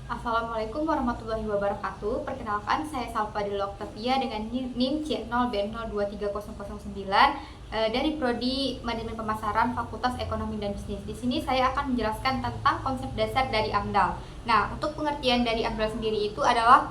Assalamualaikum warahmatullahi wabarakatuh. Perkenalkan, saya Salvadil Octavia dengan NIM C0B0230009 dari Prodi Manajemen Pemasaran Fakultas Ekonomi dan Bisnis. Di sini saya akan menjelaskan tentang konsep dasar dari AMDAL. Nah, untuk pengertian dari AMDAL sendiri itu adalah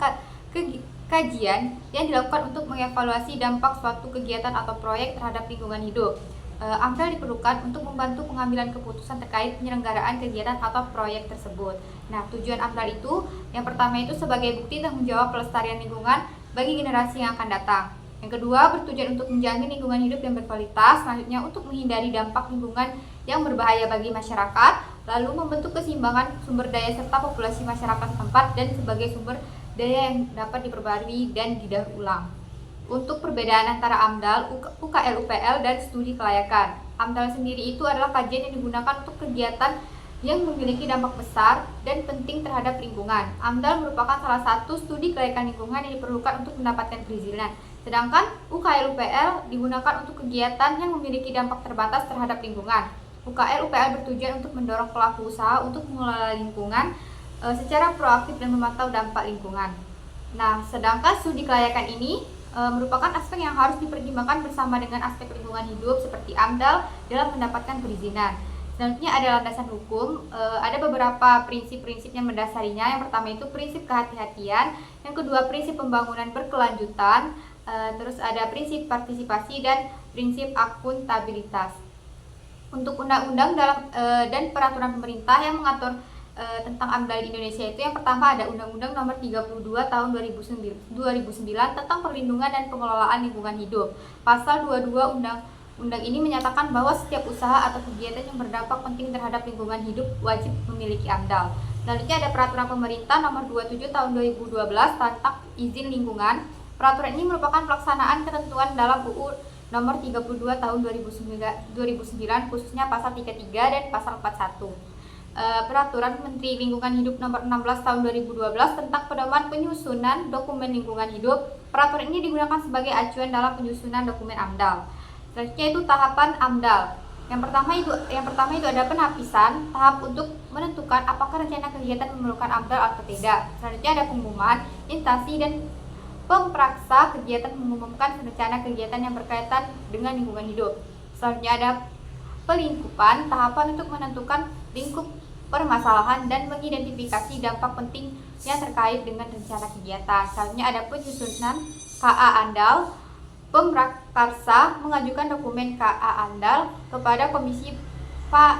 kajian yang dilakukan untuk mengevaluasi dampak suatu kegiatan atau proyek terhadap lingkungan hidup. AMDAL diperlukan untuk membantu pengambilan keputusan terkait penyelenggaraan kegiatan atau proyek tersebut. Nah, tujuan AMDAL itu yang pertama itu sebagai bukti tanggung jawab pelestarian lingkungan bagi generasi yang akan datang. Yang kedua, bertujuan untuk menjamin lingkungan hidup yang berkualitas. Selanjutnya, untuk menghindari dampak lingkungan yang berbahaya bagi masyarakat. Lalu, membentuk keseimbangan sumber daya serta populasi masyarakat setempat dan sebagai sumber daya yang dapat diperbarui dan didaur ulang. Untuk perbedaan antara AMDAL, UKL, UPL, dan studi kelayakan. AMDAL sendiri itu adalah kajian yang digunakan untuk kegiatan yang memiliki dampak besar dan penting terhadap lingkungan. AMDAL merupakan salah satu studi kelayakan lingkungan yang diperlukan untuk mendapatkan perizinan. Sedangkan UKL, UPL digunakan untuk kegiatan yang memiliki dampak terbatas terhadap lingkungan. UKL, UPL bertujuan untuk mendorong pelaku usaha untuk mengelola lingkungan secara proaktif dan memantau dampak lingkungan. Nah, sedangkan studi kelayakan ini merupakan aspek yang harus dipertimbangkan bersama dengan aspek lingkungan hidup seperti AMDAL dalam mendapatkan perizinan. Selanjutnya ada landasan hukum, ada beberapa prinsip-prinsip yang mendasarinya. Yang pertama itu prinsip kehati-hatian, yang kedua prinsip pembangunan berkelanjutan, terus ada prinsip partisipasi dan prinsip akuntabilitas. Untuk undang-undang dan peraturan pemerintah yang mengatur tentang AMDAL di Indonesia itu yang pertama ada Undang-Undang Nomor 32 Tahun 2009 tentang perlindungan dan pengelolaan lingkungan hidup. Pasal 22 undang ini menyatakan bahwa setiap usaha atau kegiatan yang berdampak penting terhadap lingkungan hidup wajib memiliki AMDAL. Selanjutnya ada Peraturan Pemerintah Nomor 27 Tahun 2012 tentang izin lingkungan. Peraturan ini merupakan pelaksanaan ketentuan dalam UU Nomor 32 Tahun 2009 khususnya pasal 33 dan pasal 41. Peraturan Menteri Lingkungan Hidup Nomor 16 Tahun 2012 tentang pedoman penyusunan dokumen lingkungan hidup. Peraturan ini digunakan sebagai acuan dalam penyusunan dokumen AMDAL. Selanjutnya itu tahapan AMDAL. Yang pertama itu ada penapisan, tahap untuk menentukan apakah rencana kegiatan memerlukan AMDAL atau tidak. Selanjutnya ada pengumuman, instansi dan pempraksa kegiatan mengumumkan rencana kegiatan yang berkaitan dengan lingkungan hidup. Selanjutnya ada pelingkupan, tahapan untuk menentukan lingkup permasalahan dan mengidentifikasi dampak penting yang terkait dengan rencana kegiatan. Selanjutnya ada penyusunan KA AMDAL. Pemrakarsa mengajukan dokumen KA AMDAL kepada Komisi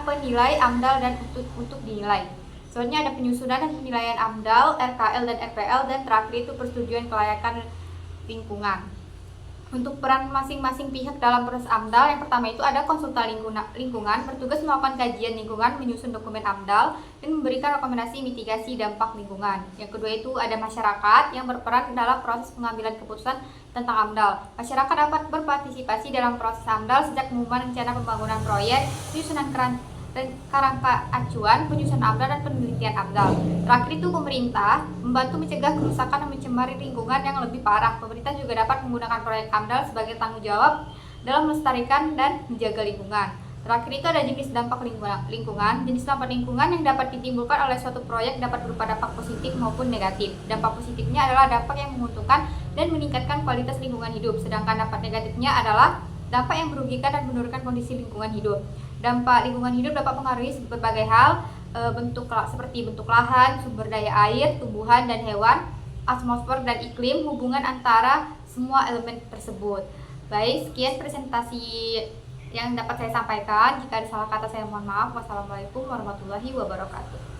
Penilai AMDAL dan untuk dinilai. Selanjutnya ada penyusunan dan penilaian AMDAL, RKL dan RPL, dan terakhir itu persetujuan kelayakan lingkungan. Untuk peran masing-masing pihak dalam proses AMDAL, yang pertama itu ada konsultan lingkungan, bertugas melakukan kajian lingkungan, menyusun dokumen AMDAL, dan memberikan rekomendasi mitigasi dampak lingkungan. Yang kedua itu ada masyarakat yang berperan dalam proses pengambilan keputusan tentang AMDAL. Masyarakat dapat berpartisipasi dalam proses AMDAL sejak pengumuman rencana pembangunan proyek, penyusunan kerangka acuan, penyusunan AMDAL, dan penelitian AMDAL. Terakhir itu pemerintah membantu mencegah kerusakan dan mencemari lingkungan yang lebih parah. Pemerintah juga dapat menggunakan proyek AMDAL sebagai tanggung jawab dalam melestarikan dan menjaga lingkungan. Terakhir itu ada jenis dampak lingkungan. Jenis dampak lingkungan yang dapat ditimbulkan oleh suatu proyek dapat berupa dampak positif maupun negatif. Dampak positifnya adalah dampak yang menguntungkan dan meningkatkan kualitas lingkungan hidup, sedangkan dampak negatifnya adalah dampak yang merugikan dan menurunkan kondisi lingkungan hidup. Dampak lingkungan hidup dapat mengaruhi berbagai hal, seperti bentuk lahan, sumber daya air, tumbuhan dan hewan, atmosfer dan iklim, hubungan antara semua elemen tersebut. Baik, sekian presentasi yang dapat saya sampaikan. Jika ada salah kata saya mohon maaf. Wassalamualaikum warahmatullahi wabarakatuh.